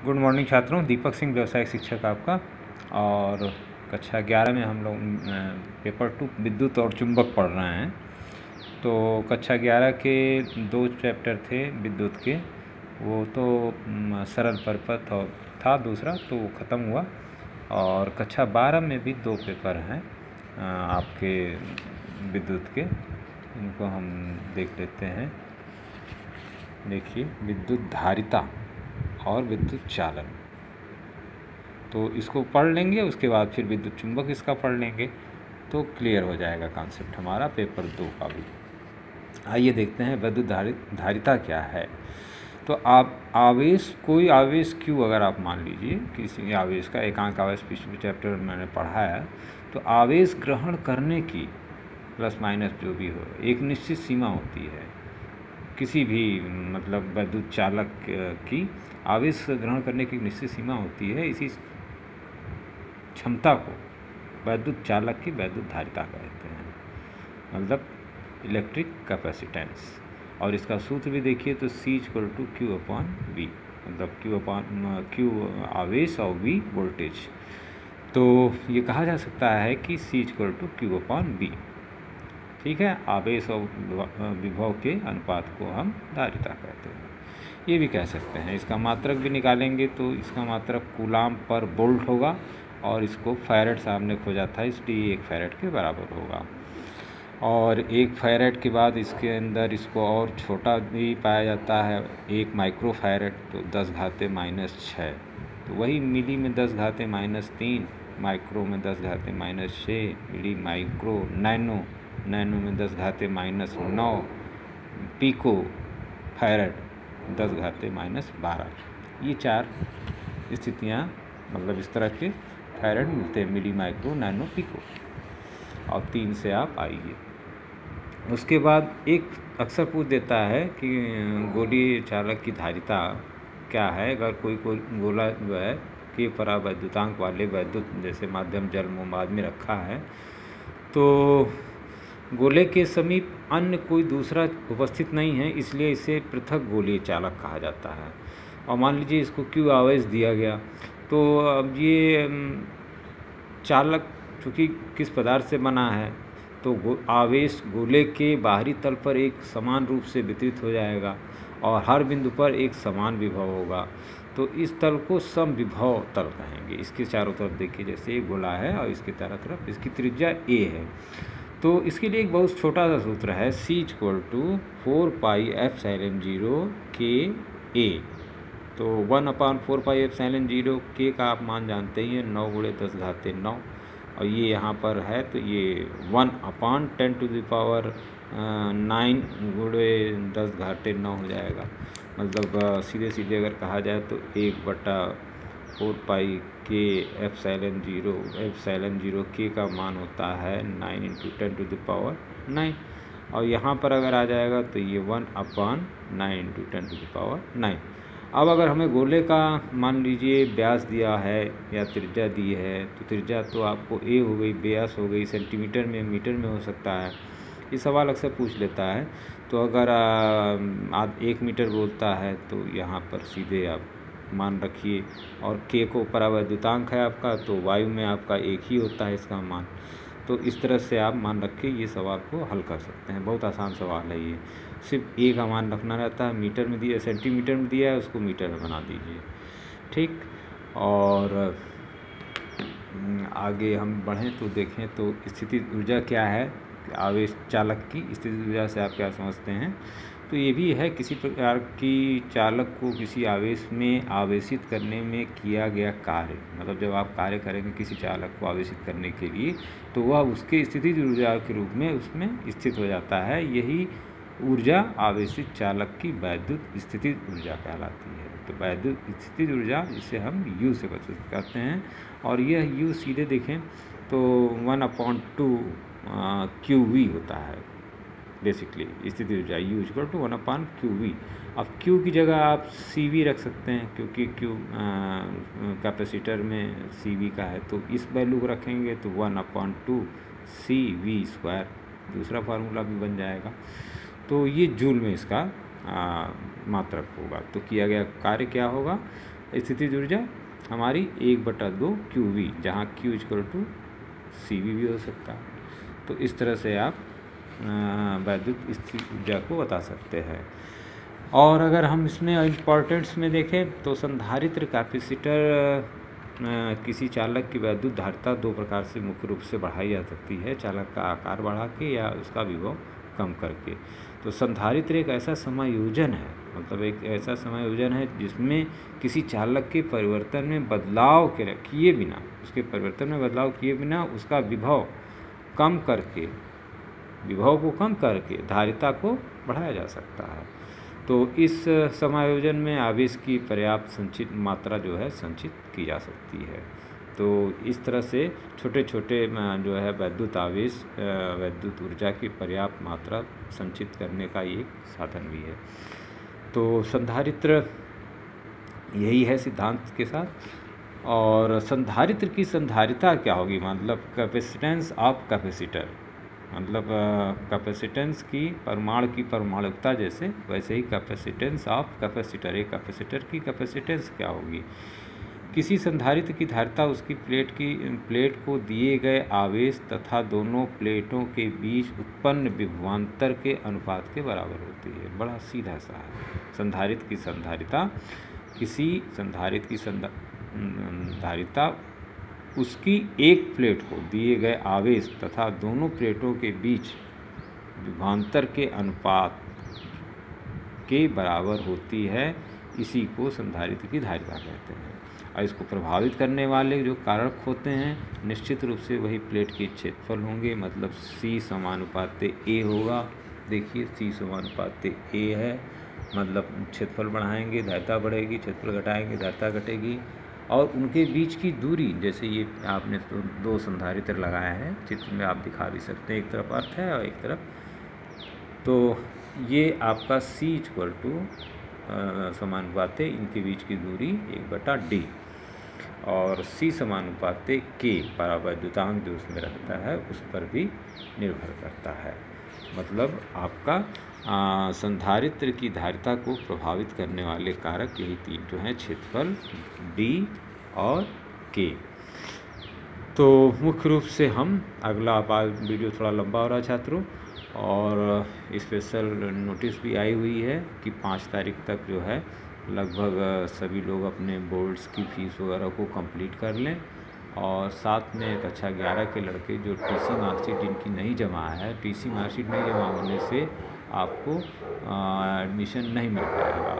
Good morning छात्रों, दीपक सिंह व्यवसायिक शिक्षक आपका। और कक्षा 11 में हम लोग पेपर 2 विद्युत और चुंबक पढ़ रहे हैं। तो कक्षा 11 के 2 चैप्टर थे विद्युत के, वो तो सरल परिपथ और था दूसरा, तो वो ख़त्म हुआ। और कक्षा 12 में भी 2 पेपर हैं आपके विद्युत के, इनको हम देख लेते हैं। देखिए, विद्युत धारिता और विद्युत चालन, तो इसको पढ़ लेंगे, उसके बाद फिर विद्युत चुंबक इसका पढ़ लेंगे, तो क्लियर हो जाएगा कॉन्सेप्ट हमारा पेपर 2 का भी। आइए देखते हैं विद्युत धारिता क्या है। तो आप आवेश, कोई आवेश Q अगर आप मान लीजिए किसी आवेश का, एकांक आवेश पिछले चैप्टर में मैंने पढ़ा है, तो आवेश ग्रहण करने की प्लस माइनस जो भी हो एक निश्चित सीमा होती है। किसी भी मतलब विद्युत चालक की आवेश ग्रहण करने की निश्चित सीमा होती है। इसी क्षमता को विद्युत चालक की विद्युत धारिता कहते हैं, मतलब इलेक्ट्रिक कैपेसिटेंस। और इसका सूत्र भी देखिए तो C=Q/V, मतलब Q आवेश और V वोल्टेज। तो ये कहा जा सकता है कि C=Q/V, ठीक है। आवेश और विभव के अनुपात को हम धारिता कहते हैं। ये भी कह सकते हैं, इसका मात्रक भी निकालेंगे तो इसका मात्रक कूलाम पर वोल्ट होगा, और इसको फैरेड सामने खोजा था, इसलिए 1 फैरेड के बराबर होगा। और 1 फैरेड के बाद इसके अंदर इसको और छोटा भी पाया जाता है, 1 माइक्रो फैरेड, तो 10⁻⁻6, तो वही मिली में 10⁻⁻3, माइक्रो में 10⁻⁻6, मिली माइक्रो, नैनो में 10⁻⁻9, पिको फैरेड 10⁻⁻12। ये 4 स्थितियाँ, मतलब इस तरह के फैरेड मिलते हैं, मिली, माइक्रो, नैनो, पिको, और 3 से आप आइए। उसके बाद एक अक्सर पूछ देता है कि गोली चालक की धारिता क्या है। अगर कोई गोला जो है के परावैद्युतांक वाले वैद्युत जैसे माध्यम जल मोमाद में रखा है, तो गोले के समीप अन्य कोई दूसरा उपस्थित नहीं है, इसलिए इसे पृथक गोलीय चालक कहा जाता है। और मान लीजिए इसको Q आवेश दिया गया, तो अब ये चालक चूँकि किस पदार्थ से बना है, तो आवेश गोले के बाहरी तल पर एक समान रूप से वितरित हो जाएगा और हर बिंदु पर एक समान विभव होगा। तो इस तल को समविभव तल कहेंगे। इसके चारों तरफ देखिए, जैसे एक गोला है और इसके चारों तरफ इसकी त्रिज्या a है। तो इसके लिए एक बहुत छोटा सा सूत्र है, C=4πε0 KA। तो 1/4πε0 K का आप मान जानते ही हैं, 9 × 10⁻9, और ये यहाँ पर है तो ये 1/10⁻9 × 10⁻9 हो जाएगा। मतलब सीधे सीधे अगर कहा जाए तो 1/4π K का मान होता है 9 × 10⁻9, और यहाँ पर अगर आ जाएगा तो ये 1/9 × 10⁻9। अब अगर हमें गोले का मान लीजिए व्यास दिया है या त्रिज्या दी है, तो त्रिज्या तो आपको a हो गई, व्यास हो गई, सेंटीमीटर में, मीटर में हो सकता है। ये सवाल अक्सर पूछ लेता है। तो अगर आप 1 मीटर बोलता है तो यहाँ पर सीधे आप मान रखिए, और K को परावैद्युतांक है आपका, तो वायु में आपका 1 ही होता है इसका मान। तो इस तरह से आप मान रख के ये सवाल को हल कर सकते हैं। बहुत आसान सवाल है ये, सिर्फ a का मान रखना रहता है। मीटर में दिया, सेंटीमीटर में दिया है, उसको मीटर में बना दीजिए, ठीक। और आगे हम बढ़ें तो देखें तो स्थितिज ऊर्जा क्या है, आवेश चालक की स्थितिज ऊर्जा से आप क्या समझते हैं। तो ये भी है, किसी प्रकार की चालक को किसी आवेश में आवेशित करने में किया गया कार्य, मतलब जब आप कार्य करेंगे किसी चालक को आवेशित करने के लिए, तो वह उसके स्थितिज ऊर्जा के रूप में उसमें स्थित हो जाता है। यही ऊर्जा आवेशित चालक की वैद्युत स्थितिज ऊर्जा कहलाती है। तो वैद्युत स्थितिज ऊर्जा, जिसे हम U से प्रस्तुत करते हैं, और यह U सीधे देखें तो 1/2 QV होता है बेसिकली। स्थितिज ऊर्जा U=1/QV। अब Q की जगह आप CV रख सकते हैं, क्योंकि Q कैपेसिटर में CV का है, तो इस वैल्यू को रखेंगे तो 1/2 CV², दूसरा फार्मूला भी बन जाएगा। तो ये जूल में इसका मात्रक होगा। तो किया गया कार्य क्या होगा, स्थितिज ऊर्जा हमारी 1/2 QV, जहाँ Q = CV भी हो सकता है। तो इस तरह से आप वैद्युत स्थितिज ऊर्जा को बता सकते हैं। और अगर हम इसमें इम्पोर्टेंस में देखें तो संधारित्र कैपेसिटर किसी चालक की वैद्युत धारिता दो प्रकार से मुख्य रूप से बढ़ाई जा सकती है, चालक का आकार बढ़ा के या उसका विभव कम करके। तो संधारित्र एक ऐसा समायोजन है, मतलब एक ऐसा समायोजन है जिसमें किसी चालक के परिवर्तन में बदलाव किए बिना, उसके परिवर्तन में बदलाव किए बिना उसका विभव को कम करके धारिता को बढ़ाया जा सकता है। तो इस समायोजन में आवेश की पर्याप्त संचित मात्रा जो है संचित की जा सकती है। तो इस तरह से छोटे छोटे जो है वैद्युत आवेश, वैद्युत ऊर्जा की पर्याप्त मात्रा संचित करने का एक साधन भी है। तो संधारित्र यही है सिद्धांत के साथ। और संधारित्र की संधारिता क्या होगी, मतलब कैपेसिटेंस ऑफ कैपेसिटर, मतलब कैपेसिटेंस की परमाणु की परमाणुकता जैसे वैसे ही कैपेसिटेंस ऑफ कैपेसिटर, एक कैपेसिटर की कैपेसिटेंस क्या होगी। किसी संधारित्र की धारिता उसकी प्लेट को दिए गए आवेश तथा दोनों प्लेटों के बीच उत्पन्न विभवांतर के अनुपात के बराबर होती है। बड़ा सीधा सा है। संधारित्र की संधारिता, किसी संधारित्र की धारिता उसकी एक प्लेट को दिए गए आवेश तथा दोनों प्लेटों के बीच विभवांतर के अनुपात के बराबर होती है। इसी को संधारित्र की धारिता कहते हैं। और इसको प्रभावित करने वाले जो कारक होते हैं निश्चित रूप से वही प्लेट के क्षेत्रफल होंगे, मतलब C = A होगा। देखिए C = A है, मतलब क्षेत्रफल बढ़ाएंगे धारिता बढ़ेगी, क्षेत्रफल घटाएंगे धारिता घटेगी। और उनके बीच की दूरी, जैसे ये आपने तो दो संधारित्र लगाए हैं, चित्र में आप दिखा भी सकते हैं, एक तरफ अर्थ है और एक तरफ, तो ये आपका C = इनके बीच की दूरी 1/D और C = K परावैद्युतांक जो उसमें रहता है उस पर भी निर्भर करता है। मतलब आपका संधारित्र की धारिता को प्रभावित करने वाले कारक यही तीन जो हैं, क्षेत्रफल, D और K। तो मुख्य रूप से हम अगला वीडियो थोड़ा लंबा हो रहा है छात्रों, और स्पेशल नोटिस भी आई हुई है कि 5 तारीख तक जो है लगभग सभी लोग अपने बोर्ड्स की फ़ीस वगैरह को कंप्लीट कर लें। और साथ में कक्षा 11 के लड़के जो TC मार्कशीट जिनकी नहीं जमा है, TC मार्कशीट नहीं जमा होने से आपको एडमिशन नहीं मिल पाएगा।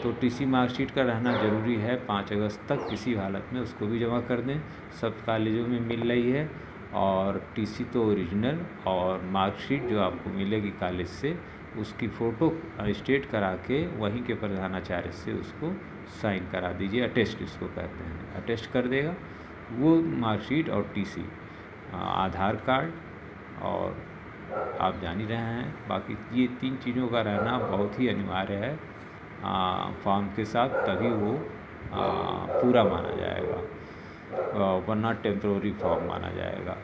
तो TC मार्कशीट का रहना ज़रूरी है। 5 अगस्त तक किसी हालत में उसको भी जमा कर दें, सब कॉलेजों में मिल रही है। और TC तो ओरिजिनल, और मार्कशीट जो आपको मिलेगी कॉलेज से उसकी फ़ोटो स्टेट करा के वहीं के प्रधानाचार्य से उसको साइन करा दीजिए, अटेस्ट इसको कहते हैं। अटेस्ट कर देगा वो मार्कशीट और TC, आधार कार्ड, और आप जान ही रहे हैं बाकी ये 3 चीज़ों का रहना बहुत ही अनिवार्य है फॉर्म के साथ, तभी वो पूरा माना जाएगा, वरना टेम्प्रोरी फॉर्म माना जाएगा।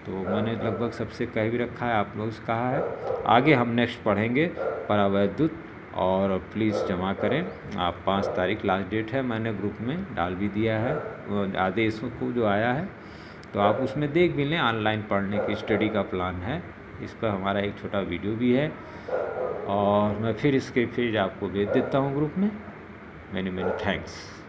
तो मैंने लगभग सबसे कह भी रखा है, आप लोगों से कहा है। आगे हम नेक्स्ट पढ़ेंगे परावैद्युत, और प्लीज़ जमा करें। 5 तारीख लास्ट डेट है, मैंने ग्रुप में डाल भी दिया है आदेशों को जो आया है, तो आप उसमें देख भी लें। ऑनलाइन पढ़ने की स्टडी का प्लान है, इस पर हमारा एक छोटा वीडियो भी है, और मैं फिर इसके पेज आपको भेज देता हूँ ग्रुप में। Many thanks.